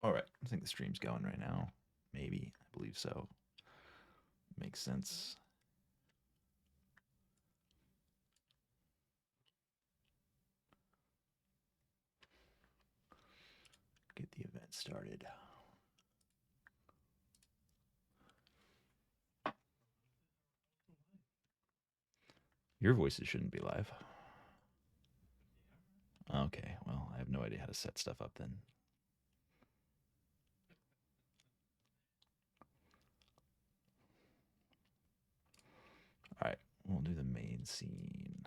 All right. I think the stream's going right now. Maybe. I believe so. Makes sense. Get the event started. Your voices shouldn't be live. Okay. Well, I have no idea how to set stuff up then. All right. We'll do the main scene.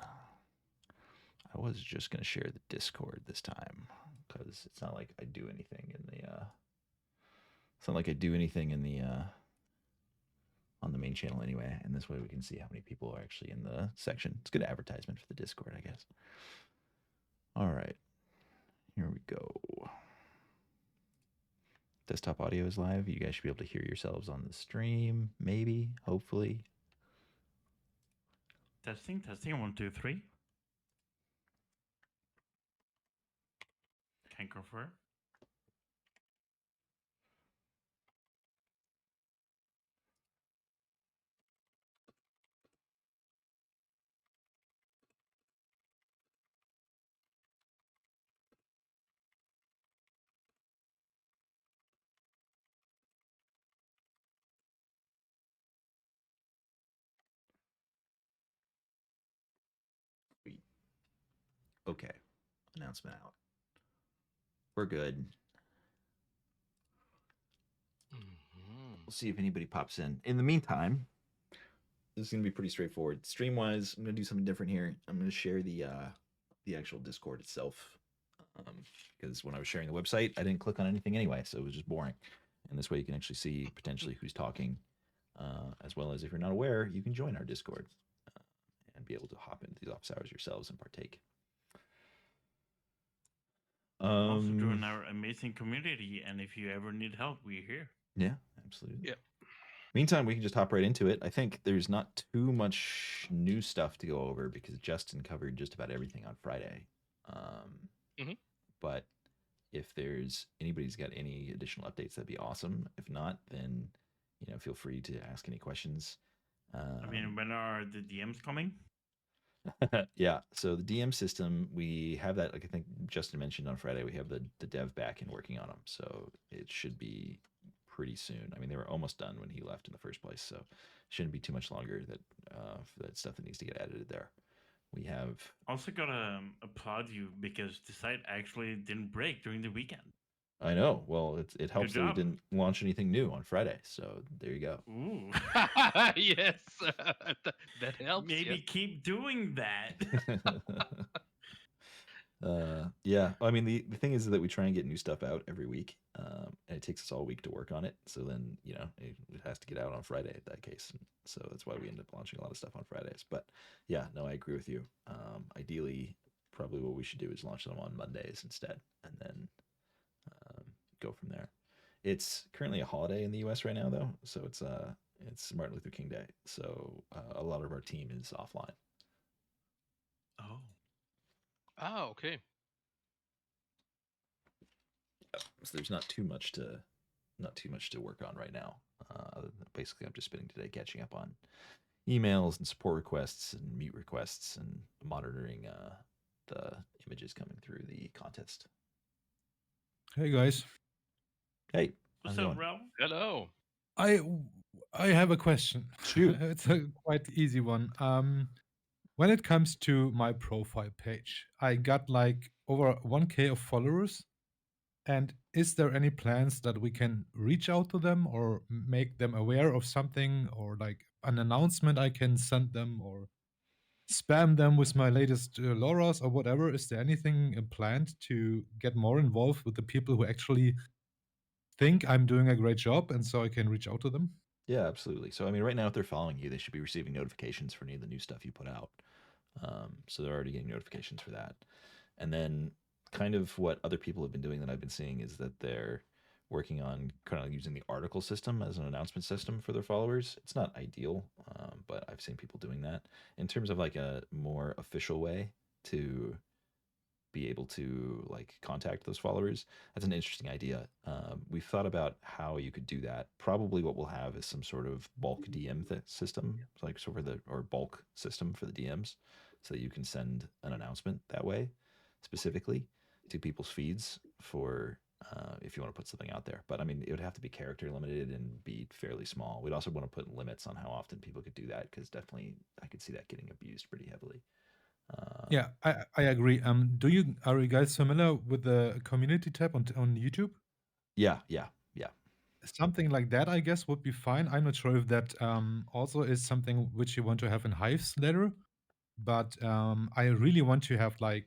I was just going to share the Discord this time because it's not like I do anything in the it's not like I do anything in the on the main channel anyway, and this way we can see how many people are actually in the section. It's good advertisement for the Discord, I guess. All right, here we go. Desktop audio is live. You guys should be able to hear yourselves on the stream, maybe, hopefully. Testing, testing. 1, 2, 3. Can confirm. Sweet. Okay, announcement out. We're good. We'll see if anybody pops in. In the meantime, this is going to be pretty straightforward. Stream wise, I'm going to do something different here. I'm going to share the actual Discord itself because when I was sharing the website, I didn't click on anything anyway, so it was just boring. And this way, you can actually see potentially who's talking, as well as if you're not aware, you can join our Discord and be able to hop into these office hours yourselves and partake. Also join our amazing community, and if you ever need help, we're here. Yeah, absolutely. Yep. Meantime, we can just hop right into it. I think there's not too much new stuff to go over because Justin covered just about everything on Friday. But if there's anybody's got any additional updates, that'd be awesome. If not, then feel free to ask any questions. I mean, when are the DMs coming? Yeah, so the DM system, we have that. Like I think Justin mentioned on Friday, we have the dev back and working on them, so it should be pretty soon. I mean, they were almost done when he left in the first place, so it shouldn't be too much longer that for that stuff that needs to get edited there. We have also gotta applaud you because the site actually didn't break during the weekend. I know. Well, it helps that we didn't launch anything new on Friday, so there you go. Ooh. Yes, that helps. Maybe yes. keep doing that. Yeah. I mean, the thing is that we try and get new stuff out every week, and it takes us all week to work on it. So then, it has to get out on Friday in that case. So that's why we end up launching a lot of stuff on Fridays. But yeah, no, I agree with you. Ideally, probably what we should do is launch them on Mondays instead, and then go from there. It's currently a holiday in the U.S. right now, though, so it's Martin Luther King Day, so a lot of our team is offline. Oh. Oh, okay. So there's not too much to work on right now. Basically, I'm just spending today catching up on emails and support requests and meet requests and monitoring the images coming through the contest. Hey guys. Hey, what's up, Ralph? Hello. I have a question. Shoot. It's a quite easy one. When it comes to my profile page, I got like over 1K of followers. And is there any plans that we can reach out to them or make them aware of something, or like an announcement I can send them, or spam them with my latest LoRa's or whatever? Is there anything planned to get more involved with the people who actually think I'm doing a great job and so I can reach out to them? Yeah, absolutely. So, I mean, right now, if they're following you, they should be receiving notifications for any of the new stuff you put out. So they're already getting notifications for that. And then, kind of what other people have been doing that I've been seeing is that they're working on kind of using the article system as an announcement system for their followers. It's not ideal, but I've seen people doing that in terms of like a more official way to be able to like contact those followers. That's an interesting idea. We've thought about how you could do that. Probably what we'll have is some sort of bulk DM system, like so for the or bulk system for the DMs, so that you can send an announcement that way, specifically to people's feeds for if you want to put something out there. But I mean, it would have to be character limited and be fairly small. We'd also want to put limits on how often people could do that, because definitely I could see that getting abused pretty heavily. Yeah, I agree. Are you guys familiar with the community tab on YouTube? Yeah. Something like that, I guess, would be fine. I'm not sure if that also is something which you want to have in Hive's later, but I really want to have like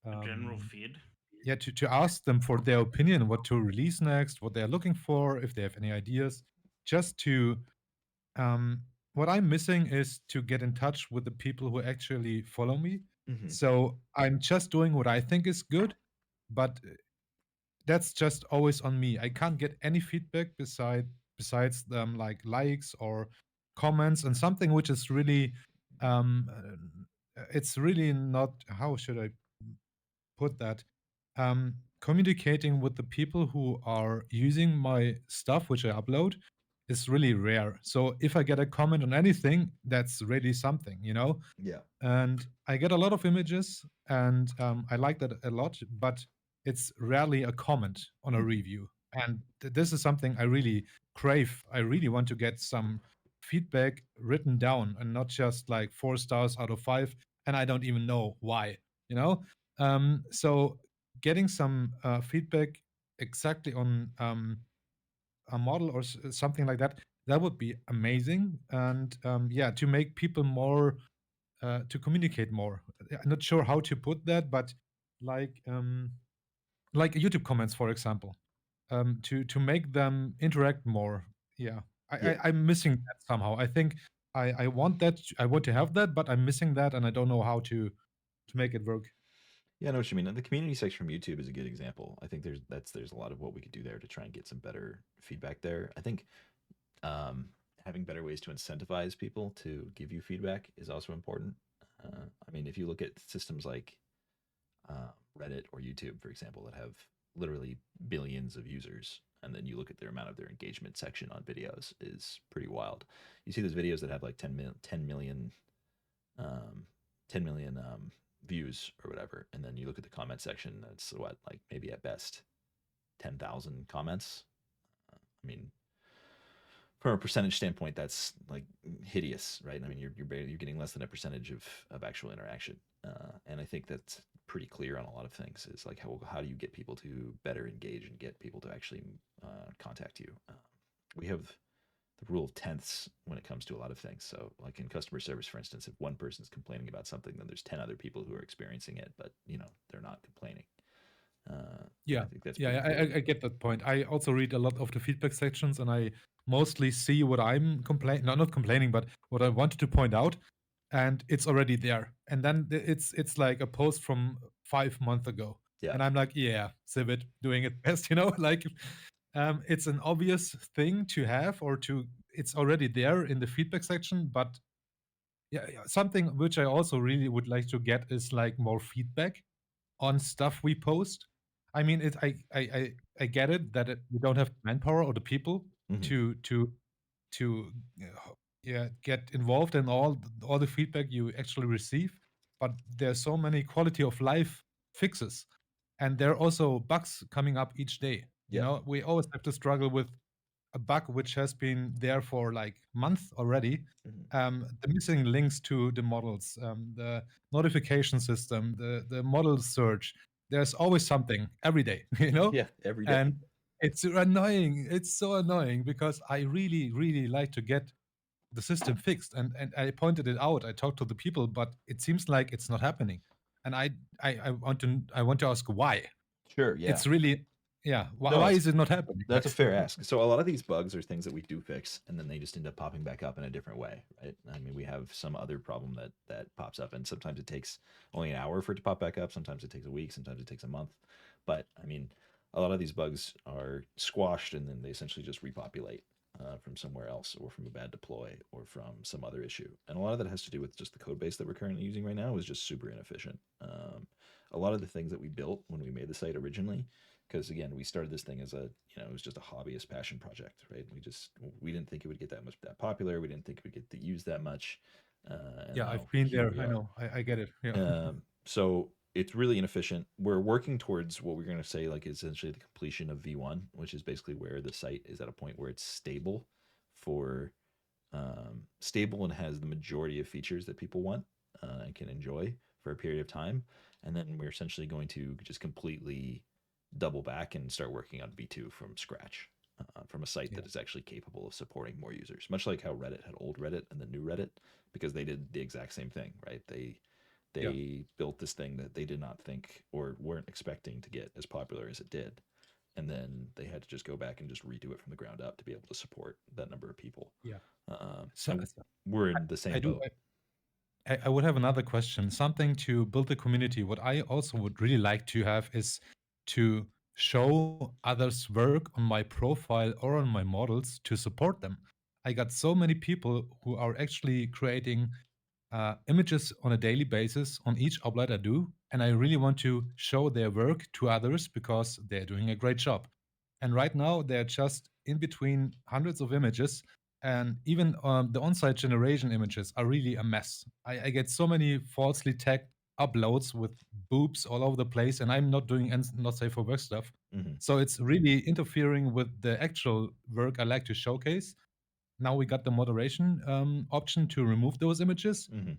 A general feed. yeah, to ask them for their opinion, what to release next, what they're looking for, if they have any ideas. Just to what I'm missing is to get in touch with the people who actually follow me. Mm-hmm. So I'm just doing what I think is good, but that's just always on me. I can't get any feedback besides them like likes or comments, and something which is really it's really not, how should I put that, communicating with the people who are using my stuff which I upload is really rare. So if I get a comment on anything, that's really something, you know. Yeah. And I get a lot of images, and I like that a lot, but it's rarely a comment on a review. And this is something I really crave. I really want to get some feedback written down, and not just like 4 stars out of 5, and I don't even know why, you know. So getting some feedback exactly on a model or something like that, that would be amazing. And yeah, to make people more to communicate more. I'm not sure how to put that, but like YouTube comments, for example, to make them interact more. Yeah, I'm missing that somehow. I think I want that. I want to have that, but I'm missing that, and I don't know how to make it work. Yeah, I know what you mean. And the community section from YouTube is a good example. I think there's a lot of what we could do there to try and get some better feedback there. I think having better ways to incentivize people to give you feedback is also important. I mean, if you look at systems like Reddit or YouTube, for example, that have literally billions of users, and then you look at their amount of their engagement section on videos is pretty wild. You see those videos that have like 10 million, um, 10 million views or whatever, and then you look at the comment section, that's what, like maybe at best 10,000 comments. I mean, from a percentage standpoint, that's like hideous, right? I mean, you're getting less than a percentage of actual interaction, and I think that's pretty clear on a lot of things. Is like how do you get people to better engage and get people to actually contact you? We have the rule of tenths when it comes to a lot of things. So, like in customer service, for instance, if one person's complaining about something, then there's 10 other people who are experiencing it, but they're not complaining. Yeah, I think that's yeah, pretty clear. I get that point. I also read a lot of the feedback sections, and I mostly see what I'm complaining, not complaining, but what I wanted to point out, and it's already there. And then it's like a post from 5 months ago, Yeah. and I'm like, yeah, Civit doing it best, you know, like it's an obvious thing to have, or to it's already there in the feedback section, but yeah, something which I also really would like to get is like more feedback on stuff we post. I mean, I get it that we don't have manpower or the people Mhm. to yeah, get involved in all the feedback you actually receive. But there's so many quality of life fixes, and there are also bugs coming up each day. You Yeah. know, we always have to struggle with a bug which has been there for like months already. The missing links to the models, the notification system, the model search. There's always something every day, you know? Yeah, every day. And it's annoying. It's so annoying because I really, really like to get the system fixed. And I pointed it out. I talked to the people, but it seems like it's not happening. And I want to ask why. Sure, yeah. It's really, yeah. No, Why is it not happening? that's a fair ask. So a lot of these bugs are things that we do fix, and then they just end up popping back up in a different way, right? I mean, we have some other problem that pops up, and sometimes it takes only an hour for it to pop back up. Sometimes it takes a week. Sometimes it takes a month. But I mean, a lot of these bugs are squashed, and then they essentially just repopulate. from somewhere else, or from a bad deploy, or from some other issue. And a lot of that has to do with just the code base that we're currently using right now is just super inefficient. A lot of the things that we built when we made the site originally, because again, we started this thing as a, it was just a hobbyist passion project, right? We didn't think it would get that popular. We didn't think it would get used that much. And Yeah, now I've been here there. we I are. know. I get it. Yeah. So it's really inefficient. We're working towards what we're going to say like essentially the completion of V1, which is basically where the site is at a point where it's stable for stable and has the majority of features that people want and can enjoy for a period of time. And then we're essentially going to just completely double back and start working on V2 from scratch. From a site that is actually capable of supporting more users, much like how Reddit had old Reddit and the new Reddit, because they did the exact same thing, right? They built this thing that they did not think or weren't expecting to get as popular as it did, and then they had to just go back and just redo it from the ground up to be able to support that number of people. Yeah. So we're in the same boat. I would have another question. Something to build the community. What I also would really like to have is to show others' work on my profile or on my models to support them. I got so many people who are actually creating images on a daily basis on each upload I do, and I really want to show their work to others because they're doing a great job. And right now, they're just in between hundreds of images, and even the on-site generation images are really a mess. I get so many falsely tagged uploads with boobs all over the place, and I'm not doing not safe for work stuff. Mm-hmm. So it's really interfering with the actual work I like to showcase. Now we got the moderation option to remove those images. Mm-hmm.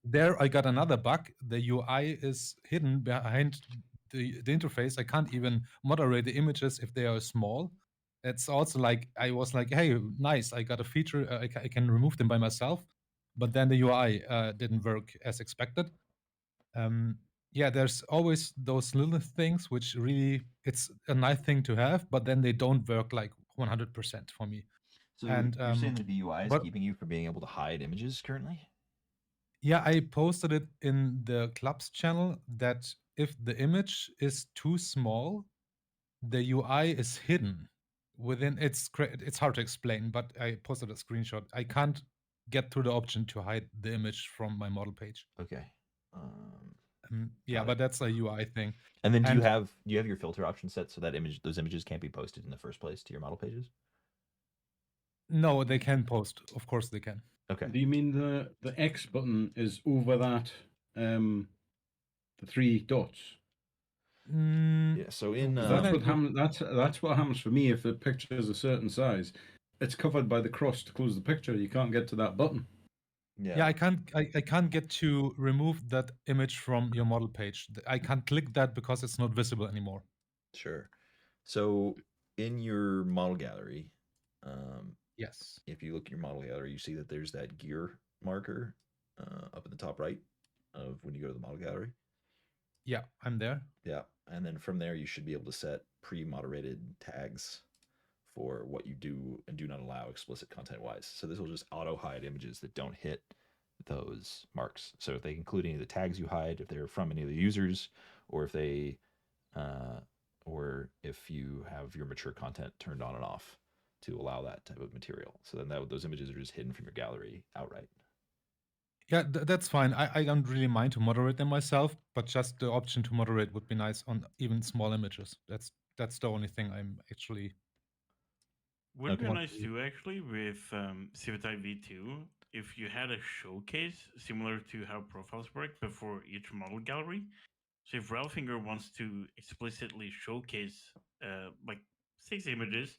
There I got another bug. The UI is hidden behind the interface. I can't even moderate the images if they are small. It's also like I was like, hey, nice, I got a feature. I can remove them by myself, but then the UI didn't work as expected. Yeah, there's always those little things which really it's a nice thing to have, but then they don't work like 100% for me. So And you're saying that the UI is but keeping you from being able to hide images currently? yeah, I posted it in the club's channel that if the image is too small, the UI is hidden within it's hard to explain, but I posted a screenshot. I can't get through the option to hide the image from my model page. Okay. Yeah, but that's a UI thing. And then do you have your filter option set so that those images can't be posted in the first place to your model pages? No, they can post. Of course they can. Okay. Do you mean the X button is over that the 3 dots? Yeah. So in that's what happens for me if the picture is a certain size. It's covered by the cross to close the picture. You can't get to that button. Yeah, I can't get to remove that image from your model page. I can't click that because it's not visible anymore. Sure. So in your model gallery, yes, if you look at your model gallery, you see that there's that gear marker up in the top right of when you go to the model gallery. Yeah, I'm there. Yeah, and then from there you should be able to set pre-moderated tags for what you do and do not allow explicit content wise. So this will just auto hide images that don't hit those marks. So if they include any of the tags you hide, if they're from any of the users, or if they or if you have your mature content turned on and off to allow that type of material. So then those images are just hidden from your gallery outright. Yeah, that's fine. I don't really mind to moderate them myself, but just the option to moderate would be nice on even small images. That's the only thing I'm actually. Would be nice too, actually, with Civitai V2, if you had a showcase similar to how profiles work before each model gallery. So if Ralfinger wants to explicitly showcase like 6 images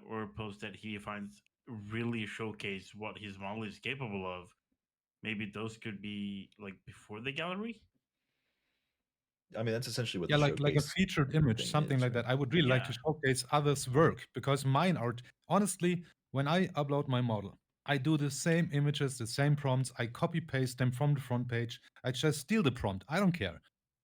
or post that he finds really showcase what his model is capable of, maybe those could be like before the gallery. I mean, that's essentially what like a featured image, something like that. I would really like to showcase others' work because mine are honestly, when I upload my model, I do the same images, the same prompts. I copy paste them from the front page. I just steal the prompt. I don't care.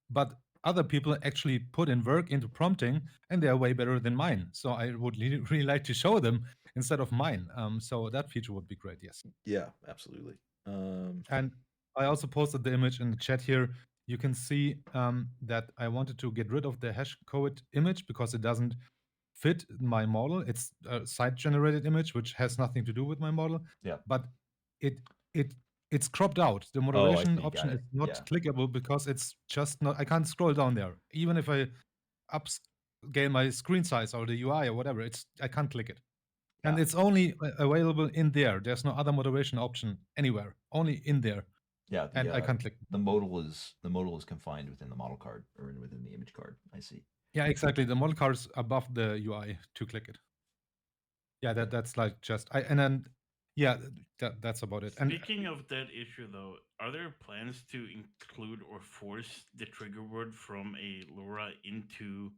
But other people actually put in work into prompting, and they are way better than mine. So I would really like to show them instead of mine. So that feature would be great. Yes. Yeah, absolutely. And I also posted the image in the chat here. You can see that I wanted to get rid of the hash code image because it doesn't fit my model. It's a site-generated image, which has nothing to do with my model. Yeah. But it's cropped out. The Oh, I moderation see. option Got is it. not Yeah. clickable because it's just not. I can't scroll down there, even if I upscale my screen size or the UI or whatever. I can't click it, and Yeah. it's only available in there. There's no other moderation option anywhere. Only in there, Yeah. and I can't click. The modal is confined within the model card or within the image card. I see. Yeah, exactly. The model card is above the UI to click it. Yeah, that's like just and then yeah, that's about it. And Speaking of that issue, though, are there plans to include or force the trigger word from a LoRa into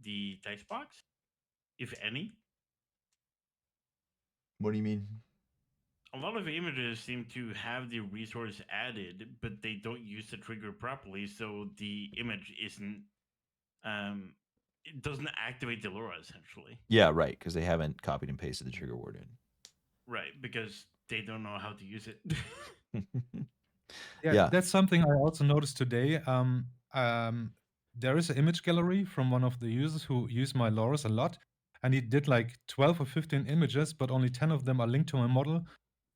the text box, if any? What do you mean? A lot of images seem to have the resource added, but they don't use the trigger properly, so the image isn't. It doesn't activate the LoRa essentially. Yeah, right. Because they haven't copied and pasted the trigger word in. Right, because they don't know how to use it. yeah, that's something I also noticed today. There is an image gallery from one of the users who use my LoRa's a lot, and he did like 12 or 15 images, but only 10 of them are linked to my model.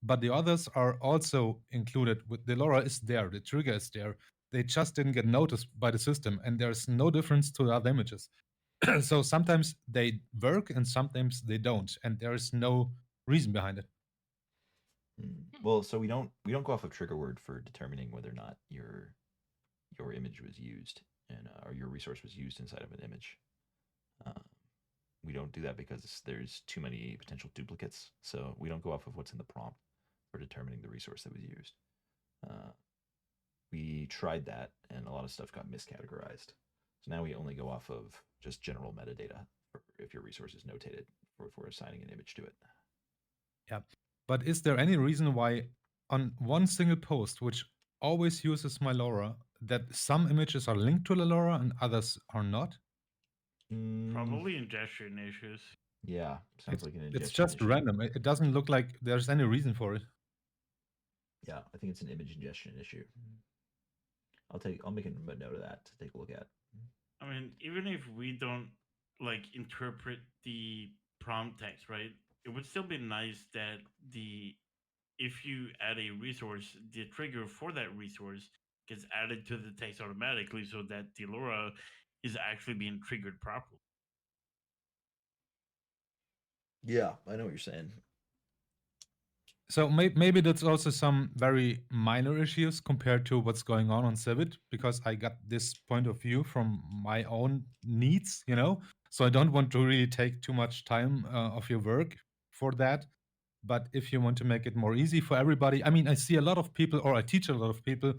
But the others are also included. With the LoRa is there, the trigger is there. They just didn't get noticed by the system, and there's no difference to the other images. So sometimes they work and sometimes they don't, and there is no reason behind it. Well, so we don't go off of trigger word for determining whether or not your image was used and or your resource was used inside of an image. We don't do that because there's too many potential duplicates. So we don't go off of what's in the prompt for determining the resource that was used. We tried that, and a lot of stuff got miscategorized. So now we only go off of just general metadata if your resource is notated for assigning an image to it. Yeah. But is there any reason why on one single post, which always uses my LoRa, that some images are linked to the LoRa and others are not? Probably ingestion issues. Yeah, sounds like an ingestion It's just issue. random. It doesn't look like there's any reason for it. Yeah, I think it's an image ingestion issue. I'll make a note of that to take a look at. I mean, even if we don't like interpret the prompt text, right? It would still be nice that if you add a resource, the trigger for that resource gets added to the text automatically, so that the LoRa is actually being triggered properly. Yeah, I know what you're saying. So maybe that's also some very minor issues compared to what's going on Civit, because I got this point of view from my own needs, So I don't want to really take too much time of your work for that. But if you want to make it more easy for everybody, I mean, I see a lot of people, or I teach a lot of people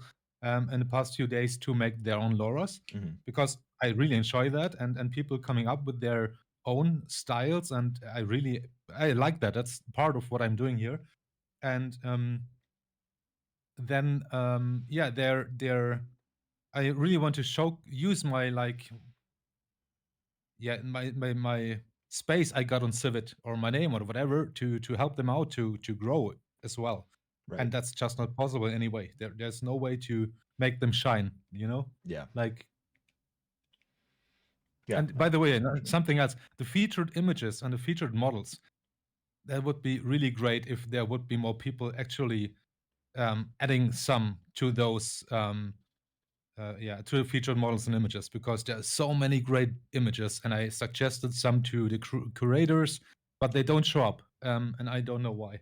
in the past few days to make their own LoRa's, because I really enjoy that, and people coming up with their own styles, and I like that. That's part of what I'm doing here. And then they're I really want to use my my space I got on Civit or my name or whatever to help them out to grow as well. Right. And that's just not possible anyway. There's no way to make them shine, Yeah. Yeah. And by the way, something else, the featured images and the featured models, that would be really great if there would be more people actually adding some to those to the featured models and images, because there are so many great images, and I suggested some to the curators, but they don't show up, and I don't know why.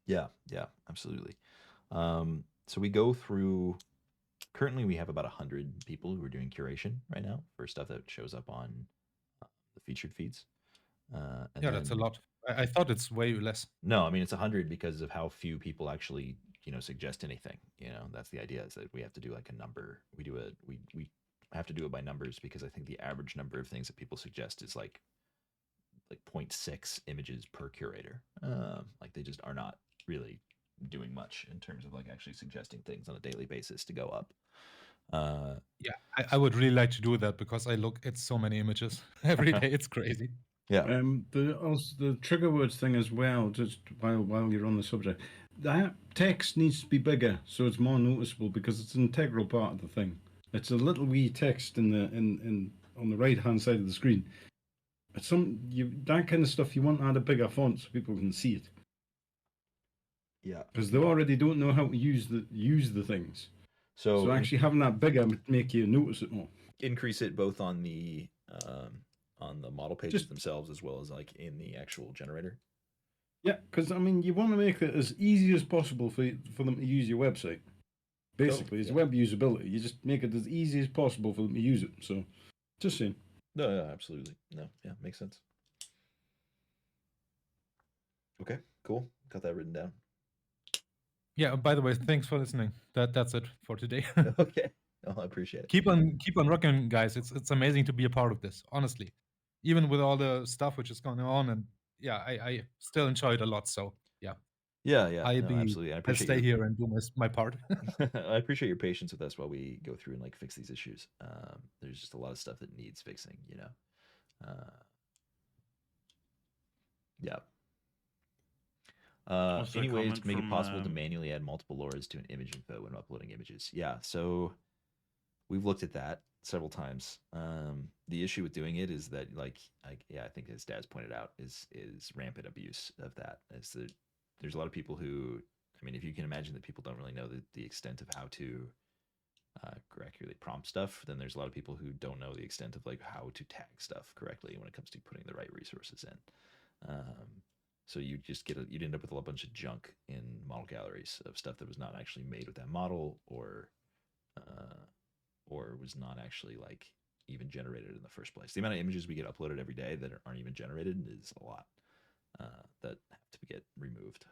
Yeah, absolutely. So we go through. Currently, we have about 100 people who are doing curation right now for stuff that shows up on the featured feeds. That's a lot. I thought it's way less. No, I mean it's 100 because of how few people actually suggest anything. That's the idea, is that we have to do like a number. We have to do it by numbers, because I think the average number of things that people suggest is like 0.6 images per curator. Like they just are not really doing much in terms of like actually suggesting things on a daily basis to go up. I would really like to do that, because I look at so many images every day. It's crazy. Yeah. The trigger words thing as well, just while you're on the subject, that text needs to be bigger so it's more noticeable, because it's an integral part of the thing. It's a little wee text on the right hand side of the screen. that kind of stuff you want to add a bigger font so people can see it. Yeah. Because they already don't know how to use the things. So actually having that bigger would make you notice it more. Increase it both on the model pages themselves as well as like in the actual generator. Yeah, because I mean, you want to make it as easy as possible for them to use your website. Basically, it's web usability. You just make it as easy as possible for them to use it. So, just saying. No, yeah, absolutely. No, yeah, makes sense. Okay, cool. Got that written down. Yeah. By the way, thanks for listening. That's it for today. Okay. Oh, I appreciate it. Keep on rocking, guys. It's amazing to be a part of this. Honestly, even with all the stuff which is going on, and yeah, I still enjoy it a lot. So yeah. Yeah, absolutely. I'll stay here and do my part. I appreciate your patience with us while we go through and like fix these issues. There's just a lot of stuff that needs fixing, you know. Yeah. Any ways to make it possible to manually add multiple lores to an image info when uploading images? Yeah, so we've looked at that several times. The issue with doing it is that, I think as Daz pointed out, is rampant abuse of that. Is that there's a lot of people who, I mean, if you can imagine that people don't really know the extent of how to accurately prompt stuff, then there's a lot of people who don't know the extent of like how to tag stuff correctly when it comes to putting the right resources in. So you'd end up with a bunch of junk in model galleries of stuff that was not actually made with that model, or was not actually like even generated in the first place. The amount of images we get uploaded every day that aren't even generated is a lot that have to get removed.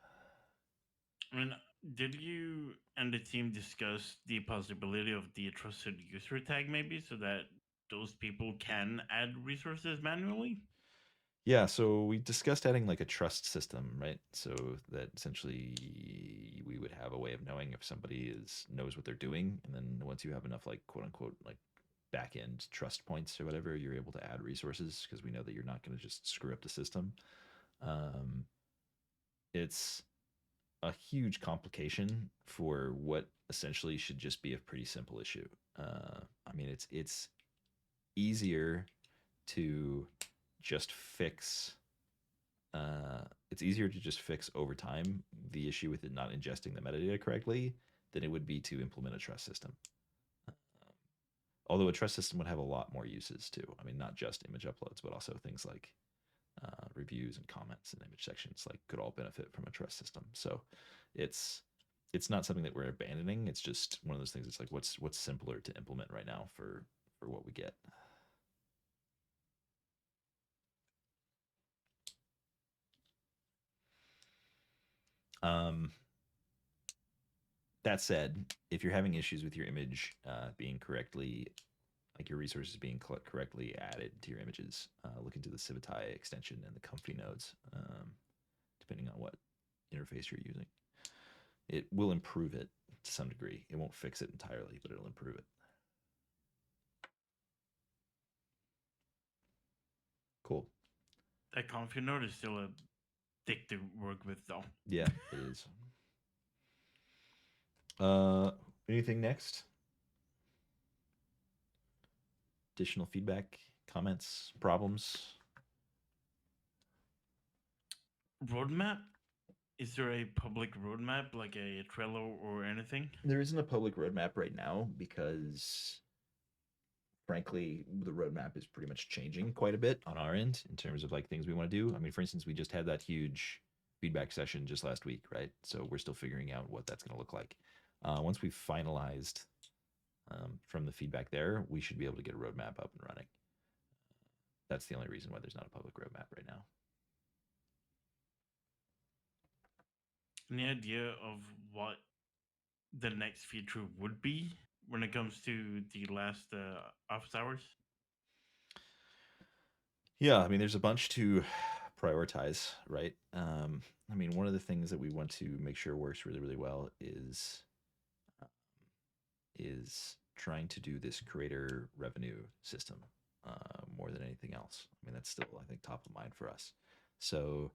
I mean, did you and the team discuss the possibility of the trusted user tag maybe so that those people can add resources manually? Yeah, so we discussed adding like a trust system, right? So that essentially we would have a way of knowing if somebody knows what they're doing, and then once you have enough like quote unquote like back end trust points or whatever, you're able to add resources because we know that you're not going to just screw up the system. It's a huge complication for what essentially should just be a pretty simple issue. I mean, it's easier to just fix. It's easier to just fix over time the issue with it not ingesting the metadata correctly than it would be to implement a trust system. Although a trust system would have a lot more uses too. I mean, not just image uploads, but also things like reviews and comments and image sections like could all benefit from a trust system. So it's not something that we're abandoning. It's just one of those things. It's like what's simpler to implement right now for what we get. That said, if you're having issues with your image being correctly, like your resources being correctly added to your images, look into the Civitai extension and the Comfy nodes, depending on what interface you're using. It will improve it to some degree. It won't fix it entirely, but it'll improve it. Cool. That Comfy node is still a dick to work with, though. Yeah, it is. Anything next? Additional feedback, comments, problems? Roadmap? Is there a public roadmap, like a Trello or anything? There isn't a public roadmap right now because, frankly, the roadmap is pretty much changing quite a bit on our end in terms of like things we want to do. I mean, for instance, we just had that huge feedback session just last week, right? So we're still figuring out what that's going to look like. Once we've finalized from the feedback there, we should be able to get a roadmap up and running. That's the only reason why there's not a public roadmap right now. Any idea of what the next feature would be when it comes to the last office hours? Yeah, I mean, there's a bunch to prioritize, right? I mean, one of the things that we want to make sure works really, really well is trying to do this creator revenue system more than anything else. I mean, that's still, I think, top of mind for us. So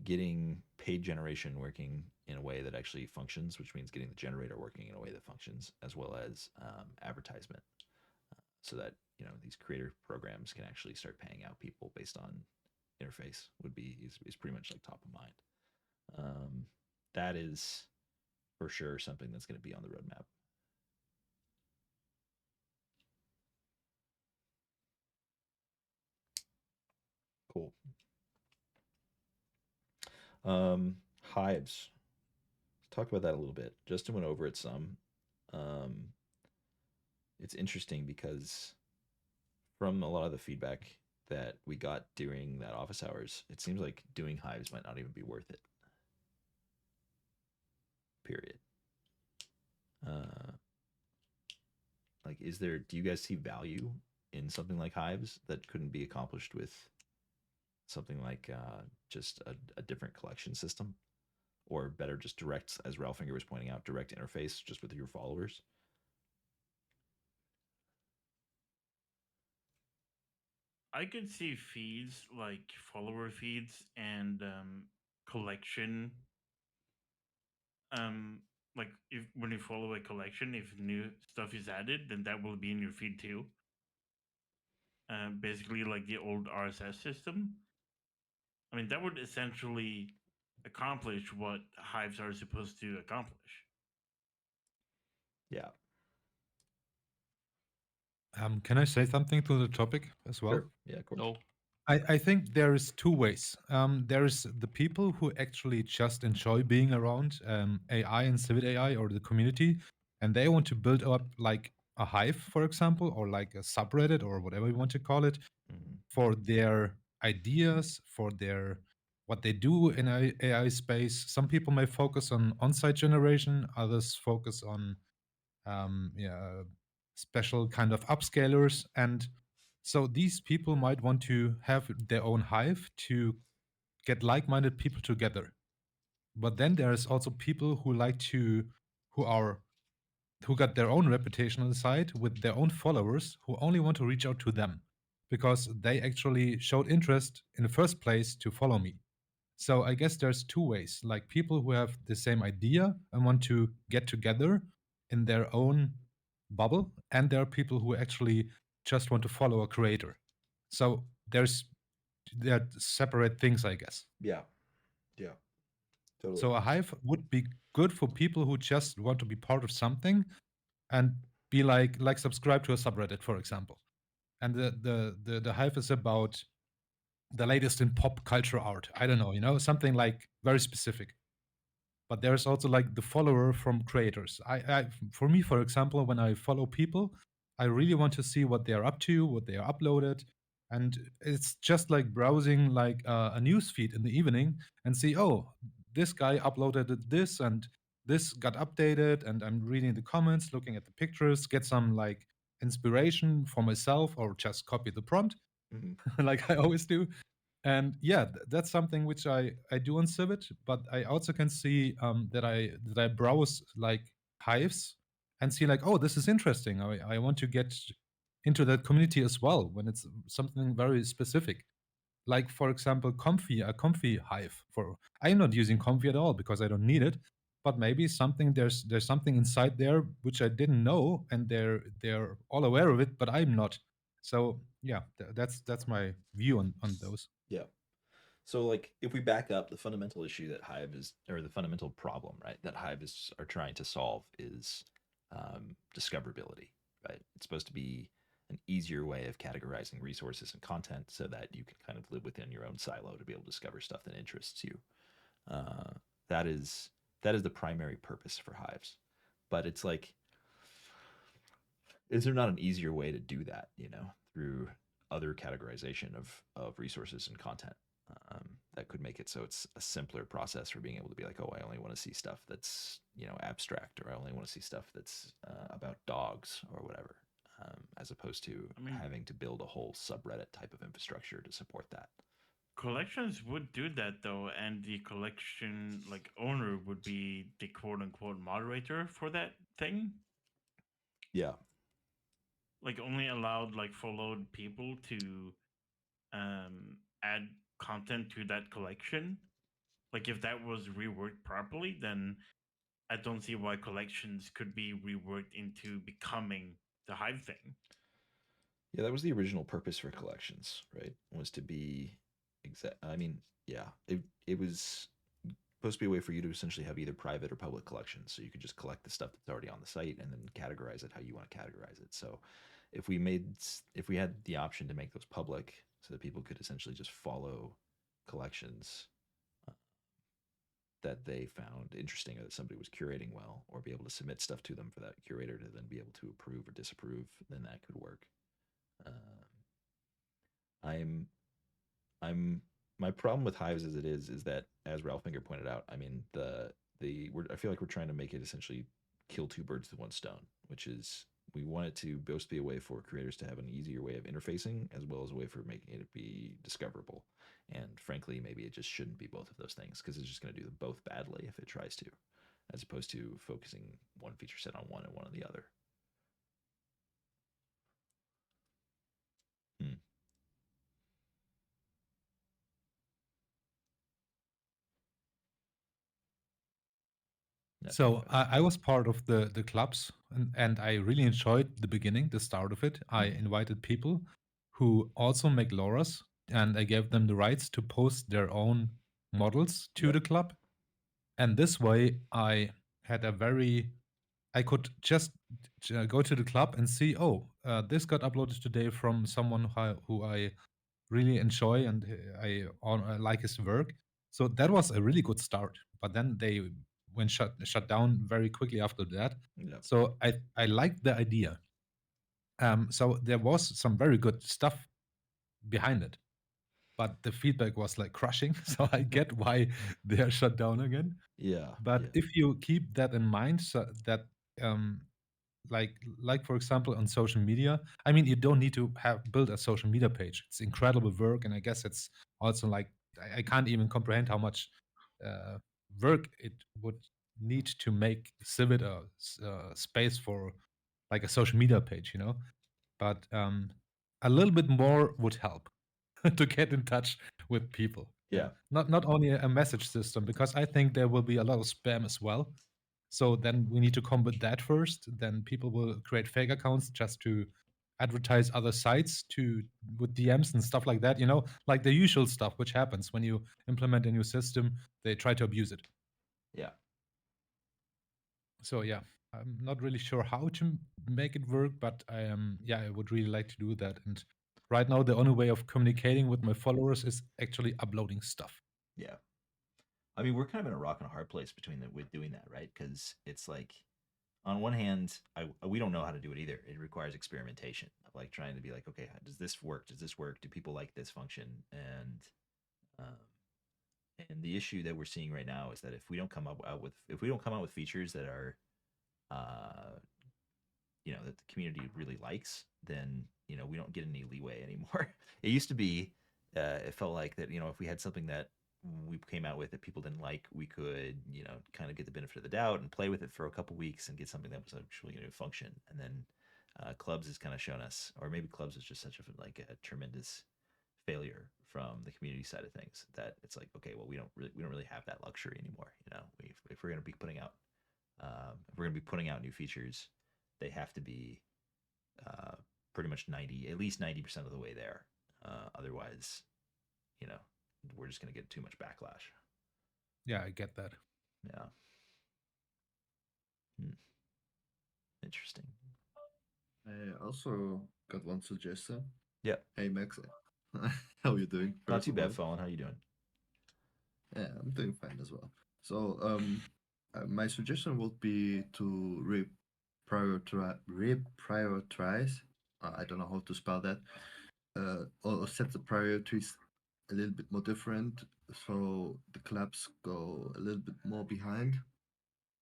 getting paid generation working in a way that actually functions, which means getting the generator working in a way that functions, as well as advertisement. so that these creator programs can actually start paying out people based on interface is pretty much like top of mind. That is for sure something that's going to be on the roadmap. Cool. Hives. Let's talk about that a little bit. Justin went over it some. It's interesting because from a lot of the feedback that we got during that office hours, it seems like doing hives might not even be worth it. Period. Like, do you guys see value in something like hives that couldn't be accomplished with something like just a different collection system, or better, just direct, as Ralphinger was pointing out, direct interface just with your followers? I could see feeds like follower feeds and collection. Like if when you follow a collection, if new stuff is added, then that will be in your feed too. Basically, like the old RSS system. I mean, that would essentially accomplish what hives are supposed to accomplish. Yeah. Can I say something to the topic as well? Sure. Yeah, of course. No. I think there is two ways. There is the people who actually just enjoy being around AI and Civitai AI or the community, and they want to build up like a hive, for example, or like a subreddit or whatever you want to call it, for their ideas, for their what they do in AI space. Some people may focus on on-site generation, others focus on special kind of upscalers. And so these people might want to have their own hive to get like-minded people together. But then there's also people who who got their own reputation on the side with their own followers who only want to reach out to them because they actually showed interest in the first place to follow me. So I guess there's two ways, like people who have the same idea and want to get together in their own bubble, and there are people who actually just want to follow a creator. So they're separate things, I guess. Yeah. Yeah. Totally. So a hive would be good for people who just want to be part of something and be like subscribe to a subreddit, for example. And the hive is about the latest in pop culture art. I don't know, something like very specific. But there's also like the follower from creators. For me, for example, when I follow people, I really want to see what they are up to, what they are uploaded, and it's just like browsing like a news feed in the evening and see, oh, this guy uploaded this and this got updated, and I'm reading the comments, looking at the pictures, get some like inspiration for myself, or just copy the prompt, like I always do. And yeah, that's something which I do on Civit, but I also can see that I browse like hives and see like, oh, this is interesting. I want to get into that community as well when it's something very specific. Like for example, a comfy hive. For I'm not using comfy at all because I don't need it, but maybe there's something inside there which I didn't know, and they're all aware of it, but I'm not. So yeah, that's my view on those. Yeah. So, like, if we back up, the fundamental issue that Hive is, or the fundamental problem, right, that Hive are trying to solve is discoverability, right? It's supposed to be an easier way of categorizing resources and content so that you can kind of live within your own silo to be able to discover stuff that interests you. Uh, that is the primary purpose for Hives. But it's like, is there not an easier way to do that, through other categorization of resources and content? That could make it so it's a simpler process for being able to be like, oh, I only want to see stuff that's abstract, or I only want to see stuff that's about dogs or whatever, as opposed to having to build a whole subreddit type of infrastructure to support that. Collections would do that though, and the collection like owner would be the quote unquote moderator for that thing. Yeah. Like only allowed like followed people to add content to that collection. Like if that was reworked properly, then I don't see why collections could be reworked into becoming the Hive thing. Yeah, that was the original purpose for collections, right? Was to be exact. I mean, yeah, it was supposed to be a way for you to essentially have either private or public collections, so you could just collect the stuff that's already on the site and then categorize it how you want to categorize it. So, if we had the option to make those public, so that people could essentially just follow collections uh, that they found interesting or that somebody was curating well, or be able to submit stuff to them for that curator to then be able to approve or disapprove, then that could work. Um, I'm I'm my problem with Hives as it is that, as Ralph Finger pointed out, I mean I feel like we're trying to make it essentially kill two birds with one stone, which is we want it to both be a way for creators to have an easier way of interfacing as well as a way for making it be discoverable. And frankly, maybe it just shouldn't be both of those things because it's just going to do them both badly if it tries to, as opposed to focusing one feature set on one and one on the other. Hmm. Yeah, So I was part of the clubs, and I really enjoyed the beginning, the start of it. I invited people who also make LoRa's, and I gave them the rights to post their own models to Yep. the club. And this way, I could just go to the club and see, oh, this got uploaded today from someone who I really enjoy, and I like his work. So that was a really good start. But then they went shut down very quickly after that. Yep. So I liked the idea. So there was some very good stuff behind it, but the feedback was like crushing. So I get why they are shut down again. Yeah. But Yeah. if you keep that in mind, so that um, like for example on social media, I mean, you don't need to have build a social media page. It's incredible work, and I guess it's also like I can't even comprehend how much uh, work it would need to make Civic a space for like a social media page, you know. But a little bit more would help to get in touch with people. Yeah. Not only a message system, because I think there will be a lot of spam as well. So then we need to combat that first. Then people will create fake accounts just to advertise other sites to with DMs and stuff like that. You know, like the usual stuff which happens when you implement a new system. They try to abuse it. Yeah. So yeah, I'm not really sure how to make it work, but I am. Yeah, I would really like to do that. And right now, the only way of communicating with my followers is actually uploading stuff. Yeah. I mean, we're kind of in a rock and a hard place with doing that, right? Because it's like, on one hand, we don't know how to do it either. It requires experimentation of like trying to be like, okay, does this work? Does this work? Do people like this function? Um, and the issue that we're seeing right now is that if we don't come out with features that are uh, that the community really likes, then we don't get any leeway anymore. It used to be, it felt like that if we had something that we came out with that people didn't like, we could kind of get the benefit of the doubt and play with it for a couple weeks and get something that was actually going to function. And then Clubs has kind of shown us, or maybe Clubs is just such a tremendous failure from the community side of things, that it's like, okay, well, we don't really have that luxury anymore. If we're going to be putting out new features, they have to be uh, pretty much at least 90% of the way there. Otherwise, you know, we're just going to get too much backlash. Yeah, I get that. Yeah. Hmm. Interesting. I also got one suggestion. Yeah. Hey Max, how you doing? Not too bad, Fallen. How you doing? Yeah, I'm doing fine as well. So, my suggestion would be to reprioritize. I don't know how to spell that. Or set the priorities a little bit more different, so the clubs go a little bit more behind.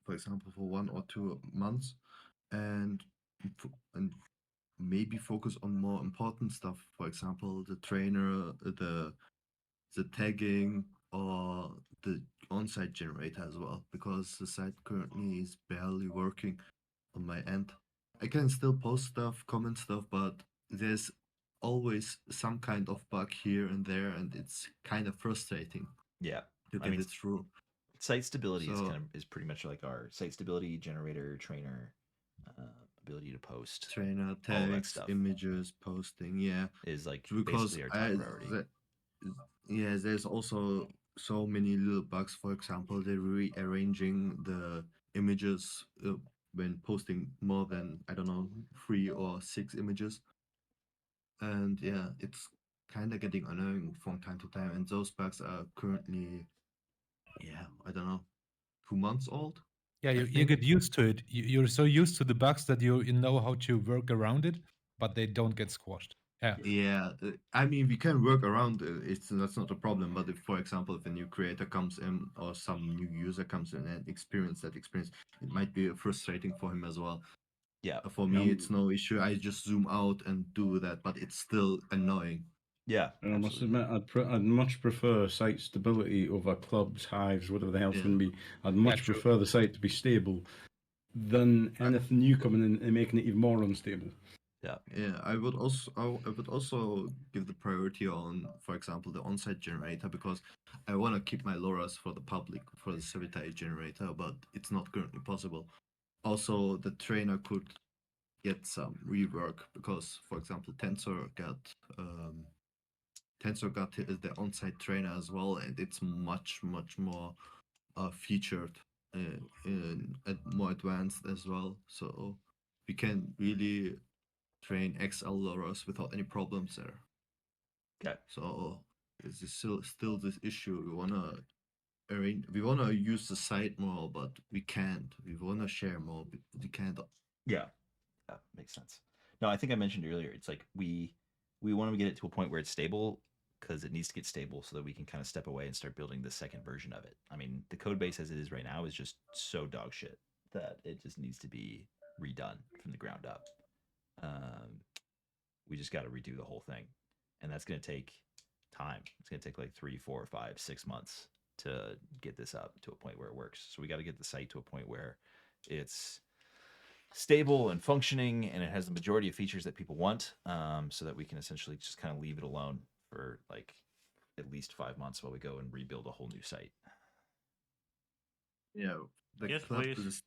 For example, for 1 or 2 months, and and maybe focus on more important stuff. For example, the trainer, the tagging, or the on-site generator as well, because the site currently is barely working on my end. I can still post stuff, comment stuff, but there's always some kind of bug here and there, and it's kind of frustrating Yeah. to get it through. Site stability So- is pretty much like our site stability generator trainer. ability to post trainer all that tags, stuff images, posting. Yeah, is like because basically our top priority. yeah, there's also so many little bugs. For example, they're rearranging the images when posting more than, I don't know, 3 or 6 images. And yeah, it's kind of getting annoying from time to time. And those bugs are currently, yeah, I don't know, 2 months old. Yeah, I you think. get used to it. You're so used to the bugs that you know how to work around it, but they don't get squashed. Yeah. Yeah, I mean, we can work around it. That's not a problem. But if, for example, if a new creator comes in or some new user comes in and experience that experience, it might be frustrating for him as well. Yeah. For me, it's no issue. I just zoom out and do that, but it's still annoying. Yeah. And I must absolutely. admit, I'd much prefer site stability over clubs, hives, whatever the hell it's Yeah. going to be. I'd much true. prefer the site to be stable than anything new coming in and making it even more unstable. Yeah. Yeah, I would also give the priority on, for example, the on-site generator, because I want to keep my LoRa's for the public for the Civitai generator, but it's not currently possible. Also, the trainer could get some rework because, for example, Tensor got the on-site trainer as well, and it's much more featured and more advanced as well. So we can really train XL LoRa's without any problems there. Okay. So it's still this issue. We wanna use the site more, but we can't. We wanna share more, but we can't. Yeah. That makes sense. No, I think I mentioned earlier. It's like we want to get it to a point where it's stable because it needs to get stable so that we can kind of step away and start building the second version of it. I mean, the code base as it is right now is just so dog shit that it just needs to be redone from the ground up. We just got to redo the whole thing, and that's going to take time. It's going to take like 3, 4, 5, 6 months to get this up to a point where it works. So we got to get the site to a point where it's stable and functioning and it has the majority of features that people want, so that we can essentially just kind of leave it alone for like at least 5 months while we go and rebuild a whole new site. Yeah, the Yes, club, please.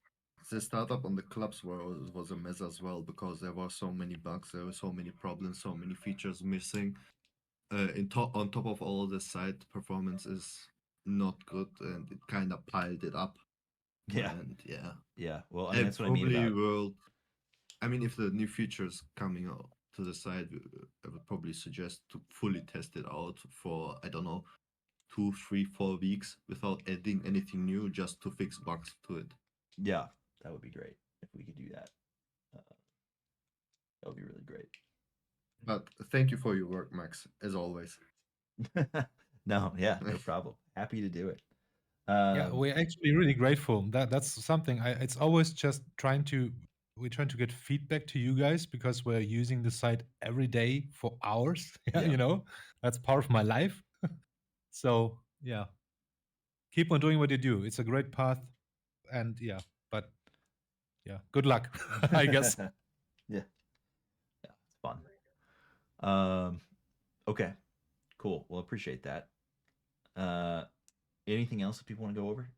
the startup on the clubs was a mess as well because there were so many bugs, there were so many problems, so many features missing. On top of all, the site performance is not good, and it kind of piled it up. Yeah. And yeah, Yeah. Well, I mean, that's what I mean probably about. I mean, if the new features coming out to the site, I would probably suggest to fully test it out for, I don't know, 2, 3, 4 weeks without adding anything new, just to fix bugs to it. Yeah, that would be great if we could do that. That would be really great. But thank you for your work, Max, as always. No, yeah, no problem. Happy to do it. Yeah, we're actually really grateful. That's something. It's always just we're trying to get feedback to you guys because we're using the site every day for hours. Yeah, Yeah. that's part of my life. So yeah, keep on doing what you do. It's a great path, and but good luck, I guess. Yeah, it's fun. Okay, cool. Well, appreciate that. Anything else that people want to go over?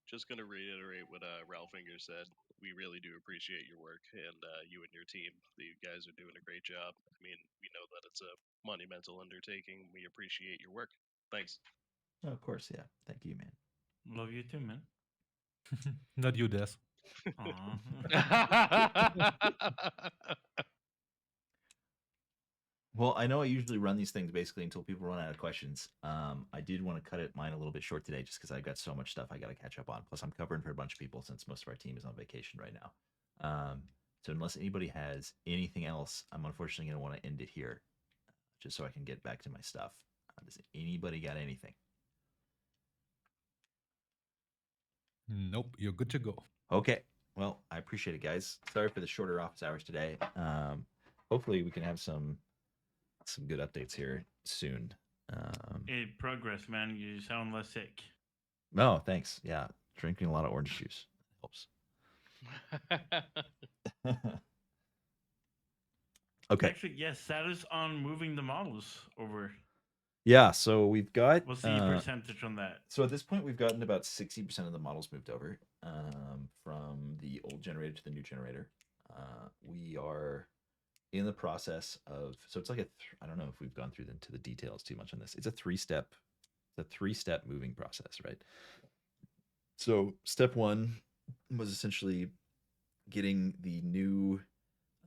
Just going to reiterate what Ralphinger said. We really do appreciate your work, and you and your team. You guys are doing a great job. I mean, we know that it's a monumental undertaking. We appreciate your work. Thanks. Oh, of course, yeah. Thank you, man. Love you too, man. Not you, Des. Well, I know I usually run these things basically until people run out of questions. I did want to cut mine a little bit short today just because I've got so much stuff I got to catch up on. Plus, I'm covering for a bunch of people since most of our team is on vacation right now. So unless anybody has anything else, I'm unfortunately going to want to end it here just so I can get back to my stuff. Does anybody got anything? Nope, you're good to go. Okay. Well, I appreciate it, guys. Sorry for the shorter office hours today. Hopefully, we can have some good updates here soon. Hey, progress, man. You sound less sick. Oh, thanks. Yeah, drinking a lot of orange juice helps. Okay. Actually, yes, status on moving the models over. Yeah, so we've got What's the percentage on that? So at this point, we've gotten about 60% of the models moved over from the old generator to the new generator. We are in the process of, so it's like I don't know if we've gone through into the details too much on this. It's a three-step moving process, right? So step one was essentially getting the new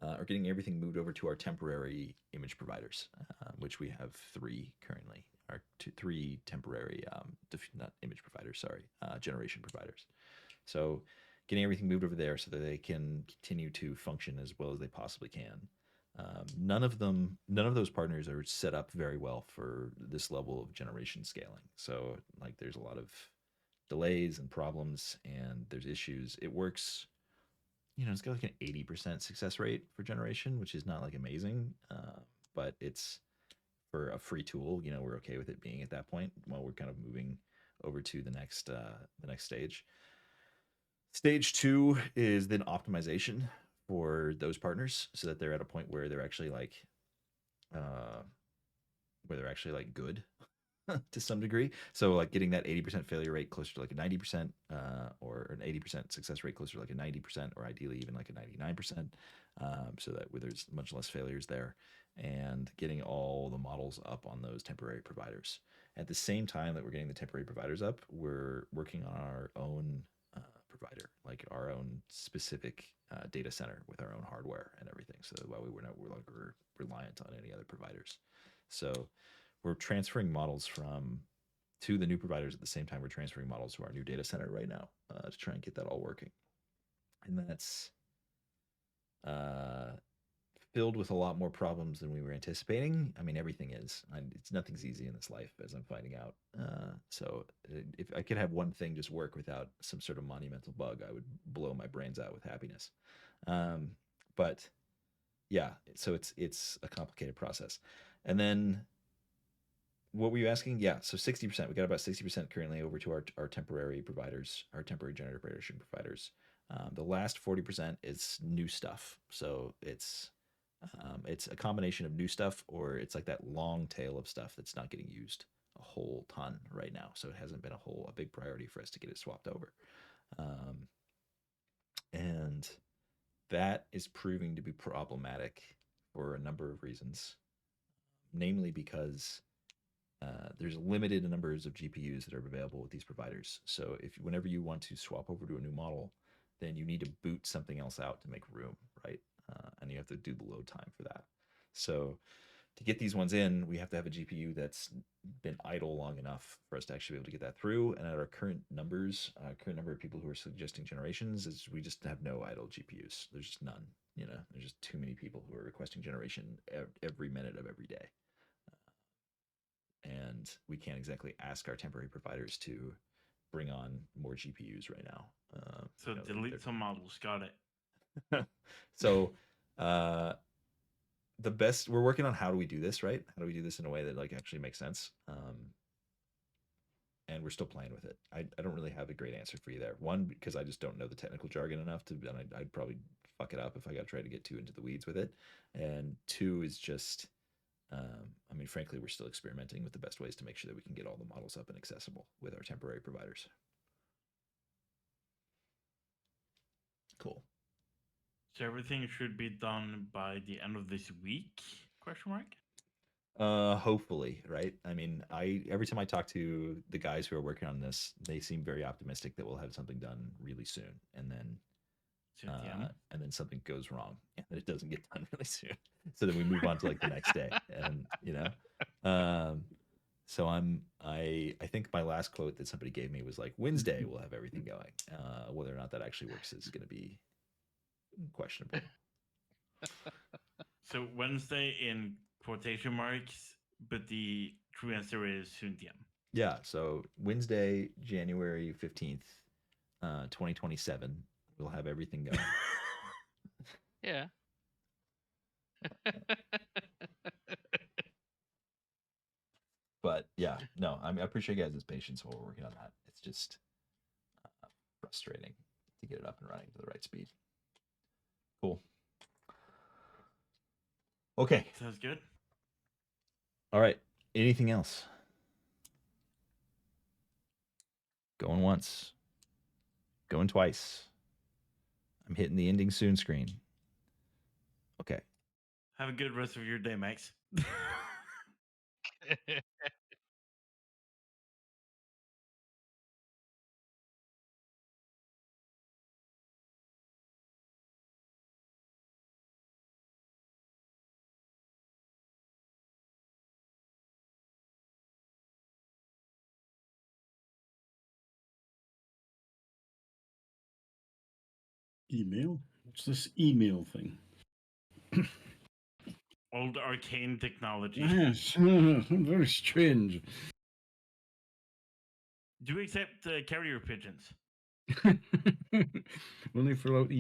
or getting everything moved over to our temporary image providers, which we have three currently. Our three temporary, not image providers, sorry, generation providers. So getting everything moved over there so that they can continue to function as well as they possibly can. None of those partners are set up very well for this level of generation scaling. So like, there's a lot of delays and problems, and there's issues. It works, it's got like an 80% success rate for generation, which is not like amazing, but it's for a free tool. We're okay with it being at that point while we're kind of moving over to the next stage. Stage 2 is then optimization for those partners so that they're at a point where they're actually like good to some degree. So like getting that 80% failure rate closer to like a 90%, or an 80% success rate closer to like a 90%, or ideally even like a 99%, so that where there's much less failures there, and getting all the models up on those temporary providers. At the same time that we're getting the temporary providers up, we're working on our own provider, like our own specific data center with our own hardware and everything. So that we're not reliant on any other providers. So we're transferring models to the new providers at the same time we're transferring models to our new data center right now, to try and get that all working. And that's filled with a lot more problems than we were anticipating. I mean, everything is. Nothing's easy in this life, as I'm finding out. So if I could have one thing just work without some sort of monumental bug, I would blow my brains out with happiness. But yeah, so it's a complicated process. And then what were you asking? Yeah, so 60%. We got about 60% currently over to our temporary providers, our temporary generation providers. The last 40% is new stuff. So it's a combination of new stuff, or it's like that long tail of stuff that's not getting used a whole ton right now. So it hasn't been a big priority for us to get it swapped over. And that is proving to be problematic for a number of reasons, namely because there's limited numbers of GPUs that are available with these providers. So whenever you want to swap over to a new model, then you need to boot something else out to make room, right? And you have to do the load time for that. So to get these ones in, we have to have a GPU that's been idle long enough for us to actually be able to get that through. And at our current number of people who are suggesting generations, is we just have no idle GPUs. There's just none. There's just too many people who are requesting generation every minute of every day. And we can't exactly ask our temporary providers to bring on more GPUs right now. So delete some models. Got it. So we're working on how do we do this, right? How do we do this in a way that like actually makes sense? And we're still playing with it. I don't really have a great answer for you there. One, because I just don't know the technical jargon enough and I'd probably fuck it up if I got to try to get too into the weeds with it. And two is just, I mean, frankly, we're still experimenting with the best ways to make sure that we can get all the models up and accessible with our temporary providers. Cool. So everything should be done by the end of this week? Question mark. Hopefully, right? I mean, every time I talk to the guys who are working on this, they seem very optimistic that we'll have something done really soon, and then something goes wrong and it doesn't get done really soon. So then we move on to like the next day, and so I think my last quote that somebody gave me was like, Wednesday we'll have everything going. Whether or not that actually works is going to be questionable. So Wednesday in quotation marks, but the true answer is soon DM. Yeah, so Wednesday, January 15th, 2027, we'll have everything going. Yeah. But yeah, no, I appreciate you guys' patience while we're working on that. It's just frustrating to get it up and running to the right speed. Cool. Okay. Sounds good. All right. Anything else? Going once. Going twice. I'm hitting the ending soon screen. Okay. Have a good rest of your day, Max. Email? What's this email thing? Old arcane technology. Yes, very strange. Do you accept carrier pigeons? When they throw out